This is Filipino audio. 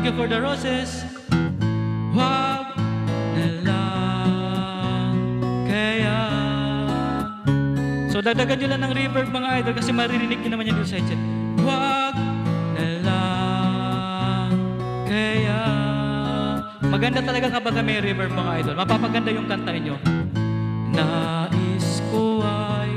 you for the roses. Wag na lang kaya. So dagdagan nyo lang ng reverb mga idol kasi maririnig nyo naman yan dito sa headset. Wag na lang kaya. Maganda talaga kapag may reverb mga idol. Mapapaganda yung kanta ninyo. Nais ko ay